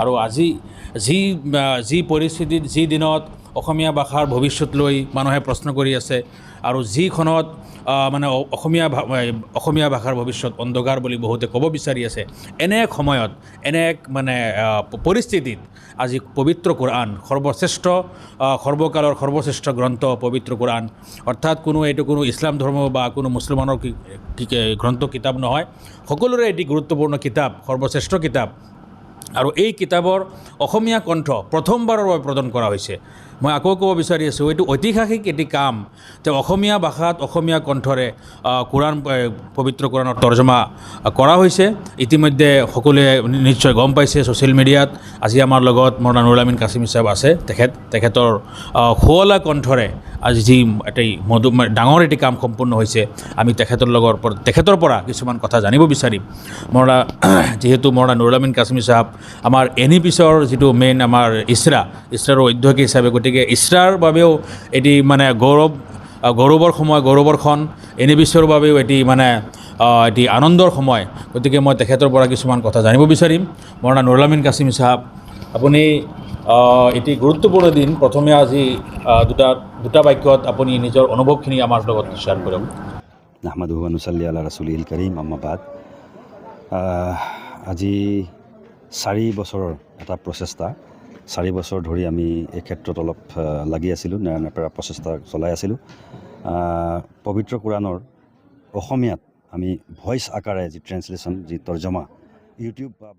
আৰু আজি যি পৰিস্থিতিত যি দিনত অসমীয়া ভাষাৰ ভৱিষ্যত লৈ মানুহে প্ৰশ্ন কৰি আছে আৰু যিখনত মানে অসমীয়া ভাষাৰ ভৱিষ্যত অন্ধকাৰ বুলি বহুতে ক'ব বিচাৰি আছে, এনে এক সময়ত এনে এক মানে পৰিস্থিতিত আজি পবিত্ৰ কোৰআন সৰ্বকালৰ সৰ্বশ্ৰেষ্ঠ গ্ৰন্থ পবিত্ৰ কোৰআন, অৰ্থাৎ এইটো কোনো ইছলাম ধৰ্ম বা কোনো মুছলমানৰ গ্ৰন্থ কিতাপ নহয়, সকলোৰে এটি গুৰুত্বপূৰ্ণ কিতাপ, সৰ্বশ্ৰেষ্ঠ কিতাপ। আৰু এই কিতাপৰ অসমীয়া কণ্ঠ প্ৰথমবাৰৰ বাবে প্ৰদান কৰা হৈছে। মই আকৌ ক'ব বিচাৰি আছোঁ, এইটো ঐতিহাসিক এটি কাম যে অসমীয়া ভাষাত অসমীয়া কণ্ঠৰে পবিত্ৰ কোৰআনৰ তৰ্জমা কৰা হৈছে। ইতিমধ্যে সকলোৱে নিশ্চয় গম পাইছে ছ'চিয়েল মিডিয়াত। আজি আমাৰ লগত মৌলানা নুৰুল আমিন কাছিমি চাহেব আছে। তেখেতৰ শুৱলা কণ্ঠৰে আজি যি এটি ডাঙৰ এটি কাম সম্পূৰ্ণ হৈছে, আমি তেখেতৰ পৰা কিছুমান কথা জানিব বিচাৰিম। যিহেতু মৌলানা নুৰুল আমিন কাছিমি চাহেব আমাৰ NEPIS-ৰ যিটো মেইন আমাৰ ইছৰাৰ অধ্যক্ষ হিচাপে, গতিকে ইছৰাৰ বাবেও এটি মানে গৌৰৱৰ সময়, গৌৰৱৰ ক্ষণ, NEPIS-ৰ বাবেও এটি মানে এটি আনন্দৰ সময়। গতিকে মই তেখেতৰ পৰা কিছুমান কথা জানিব বিচাৰিম। মৌলানা নুৰুল আমিন কাছিমি চাহেব, আপুনি এটি গুৰুত্বপূৰ্ণ দিন, প্ৰথমে আজি দুটা বাক্যত আপুনি নিজৰ অনুভৱখিনি আমাৰ লগত শ্বেয়াৰ কৰক। নাহমাদুহু ওয়া নুছল্লি আলা ৰাছুলিহিল কাৰীম, আম্মা বাদ। আজি 4 বছৰৰ এটা প্ৰচেষ্টা, 4 বছৰ ধৰি আমি এই ক্ষেত্ৰত অলপ লাগি আছিলোঁ, নেৰানেপেৰা প্ৰচেষ্টা চলাই আছিলোঁ। পবিত্ৰ কোৰআনৰ অসমীয়াত আমি ভইচ আকাৰে যি ট্ৰেন্সলেশ্যন, যি তৰ্জমা ইউটিউব বা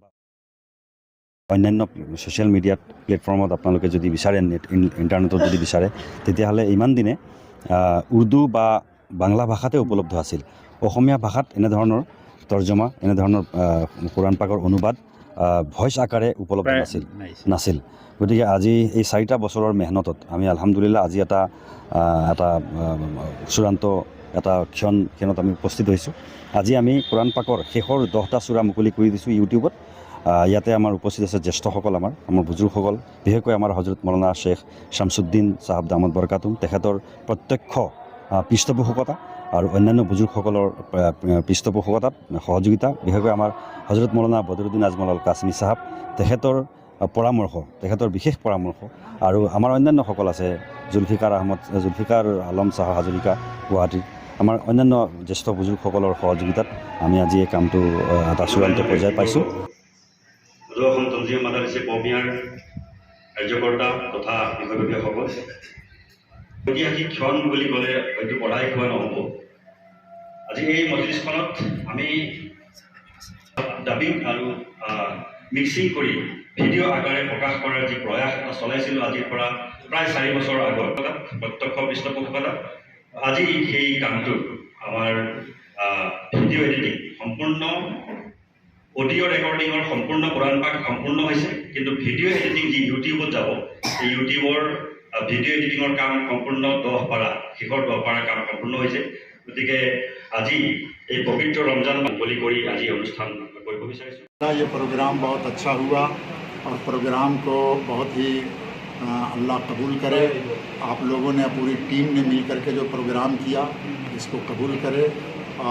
অন্যান্য ছ'চিয়েল মিডিয়াত প্লেটফৰ্মত আপোনালোকে যদি বিচাৰে, ইণ্টাৰনেটত যদি বিচাৰে, তেতিয়াহ'লে ইমান দিনে উৰ্দু বা বাংলা ভাষাতে উপলব্ধ আছিল। অসমীয়া ভাষাত এনেধৰণৰ তৰ্জমা, এনেধৰণৰ কোৰআন পাকৰ অনুবাদ ভইচ আকাৰে উপলব্ধ নাছিল। গতিকে আজি এই 4টা বছৰৰ মেহনতত আমি আলহামদুলিল্লাহ আজি এটা চূড়ান্ত এটা ক্ষণত আমি উপস্থিত হৈছোঁ। আজি আমি কোৰআন পাকৰ শেষৰ 10টা চূৰা মুকলি কৰি দিছোঁ ইউটিউবত। ইয়াতে আমাৰ উপস্থিত আছে জ্যেষ্ঠসকল, আমাৰ বুজুৰ্গসকল, বিশেষকৈ আমাৰ হজৰত মৌলানা শ্বেখ শামছুদ্দিন চাহাব দামদ বৰকাতুম, তেখেতৰ প্ৰত্যক্ষ পৃষ্ঠপোষকতা আৰু অন্যান্য বুজুৰ্গসকলৰ পৃষ্ঠপোষকতাত সহযোগিতা, বিশেষকৈ আমাৰ হজৰত মৌলানা বদৰুদ্দিন আজমল আল কাছিমি চাহাব, তেখেতৰ বিশেষ পৰামৰ্শ, আৰু আমাৰ অন্যান্যসকল আছে, জুলফিকাৰ আলম চাহ হাজৰিকা গুৱাহাটীৰ, আমাৰ অন্যান্য জ্যেষ্ঠ বুজুৰ্গসকলৰ সহযোগিতাত আমি আজি এই কামটো এটা চূড়ান্ত পৰ্যায় পাইছোঁ। অসম তঞ্জিম মাদাৰিছে কৌমিয়াৰ কাৰ্যকৰ্তা তথা বিষয়ববীয়াসকল, ঐতিহাসিক ক্ষণ বুলি ক'লে হয়তো পঢ়াই কোৱা নহ'ব। আজি এই মজলিছখনত আমি ডাবিং আৰু মিক্সিং কৰি ভিডিঅ' আকাৰে প্ৰকাশ কৰাৰ যি প্ৰয়াস এটা চলাইছিলোঁ আজিৰ পৰা প্ৰায় 4 বছৰ আগত, প্ৰত্যক্ষ পৃষ্ঠপোষকতা। আজি সেই কামটো আমাৰ ভিডিঅ' এডিটিং সম্পূৰ্ণ, অডিঅ' ৰেকৰ্ডিঙৰ সম্পূৰ্ণ কোৰআন পাক সম্পূৰ্ণ হৈছে, কিন্তু ভিডিঅ' এডিটিং যি ইউটিউবত যাব, সেই ইউটিউবৰ ভিডিঅ' এডিটিঙৰ কাম সম্পূৰ্ণ 10 পাৰা, শেষৰ 10 পাৰা কাম সম্পূৰ্ণ হৈছে। গতিকে আজি এই পবিত্ৰ ৰমজান মুকলি কৰি আজি অনুষ্ঠান কৰিব বিচাৰিছোঁ। ये प्रोग्राम बहुत अच्छा हुआ और प्रोग्राम को बहुत ही अल्लाह कबूल करे। आप लोगों ने, पूरी टीम ने मिलकर के जो प्रोग्राम किया, इसको कबूल करे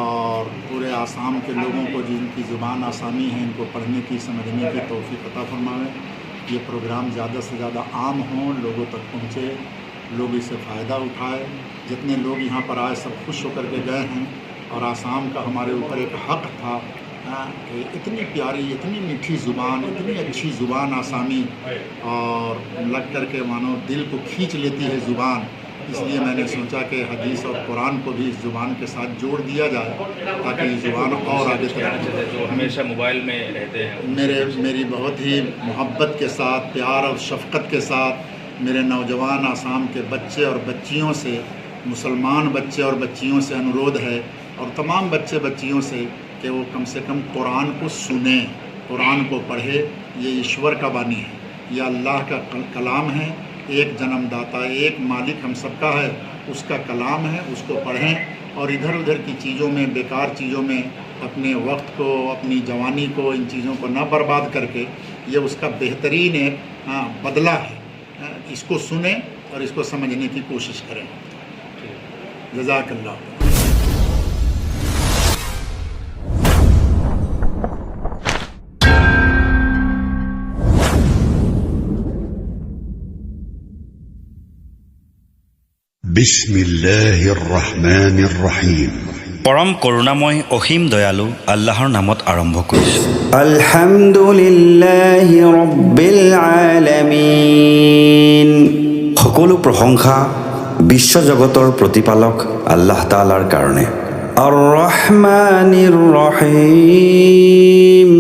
और पूरे आसाम के लोगों को जिनकी ज़ुबान आसामी है, इनको पढ़ने की, समझने की तौफीक अता फरमावे। ये प्रोग्राम ज़्यादा से ज़्यादा आम हों, लोगों तक पहुँचे, लोग इससे फ़ायदा उठाए। जितने लोग यहाँ पर आए सब खुश होकर के गए हैं, और आसाम का हमारे ऊपर एक हक़ था कि इतनी प्यारी, इतनी मीठी ज़ुबान, इतनी अच्छी ज़ुबान आसामी, और लग कर के मानो दिल को खींच लेती है ज़ुबान। इसलिए मैंने सोचा कि हदीस और कुरान को भी इस ज़ुबान के साथ जोड़ दिया जाए, ताकि ये ज़ुबान और आगे तरक्की करे। जो हमेशा मोबाइल में रहते हैं, मेरी बहुत ही मोहब्बत के साथ, प्यार और शफ़क़त के साथ मेरे नौजवान आसाम के बच्चे और बच्चियों से, मुसलमान बच्चे और बच्चियों से अनुरोध है, और तमाम बच्चे बच्चियों से, कि वो कम से कम कुरान को सुने, कुरान को पढ़े। ये ईश्वर का वाणी है, ये अल्लाह का कलाम है, एक जन्मदाता, एक मालिक हम सबका है, उसका कलाम है, उसको पढ़ें। और इधर उधर की चीज़ों में, बेकार चीज़ों में अपने वक्त को, अपनी जवानी को, इन चीज़ों को न बर्बाद करके, ये उसका बेहतरीन एक बदला है। इसको सुने और इसको समझने की कोशिश करें। जज़ाकल्लाह। بسم الله الرحمن الرحيم পৰম কৰুণাময় অসীম দয়ালু আল্লাহৰ নামত আৰম্ভ কৰিছোঁ। আলহামদুলিল্লাহি ৰাব্বিল আলামিন। সকলো প্ৰশংসা বিশ্বজগতৰ প্ৰতিপালক আল্লাহ তাআলাৰ কাৰণে। আৰ ৰহমানিৰ ৰহিম,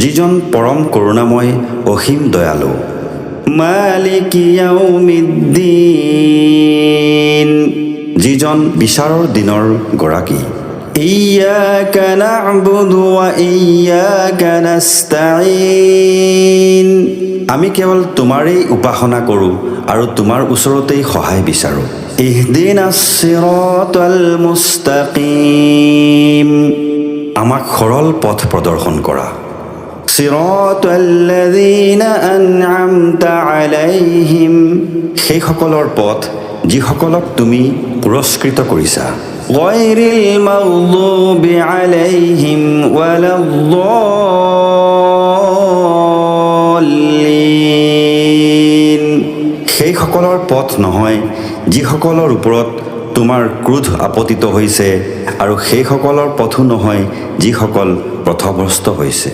যিজন পৰম কৰুণাময় অসীম দয়ালু। মালিক ইয়াউমিদ্দিন, যিজন বিচাৰৰ দিনৰ গৰাকী। ইয়্যাকা না'বুদু ওয়া ইয়্যাকা নাস্তাঈন, আমি কেৱল তোমাৰেই উপাসনা কৰোঁ আৰু তোমাৰ ওচৰতেই সহায় বিচাৰোঁ। ইহদিনাছ ছিৰাতাল মুস্তাকিম, আমাক সৰল পথ প্ৰদৰ্শন কৰা। ছিৰাতাল্লাযীনা আন'আমতা আলাইহিম, সেইসকলৰ পথ যিসকলক তুমি পুৰস্কৃত কৰিছা। গায়ৰিল মাগদুবি আলাইহিম ওয়ালাদ-দাল্লিন, সেইসকলৰ পথ নহয় যিসকলৰ ওপৰত তোমাৰ ক্ৰোধ আপতিত হৈছে, আৰু সেইসকলৰ পথো নহয় যিসকল পথভ্ৰষ্ট হৈছে।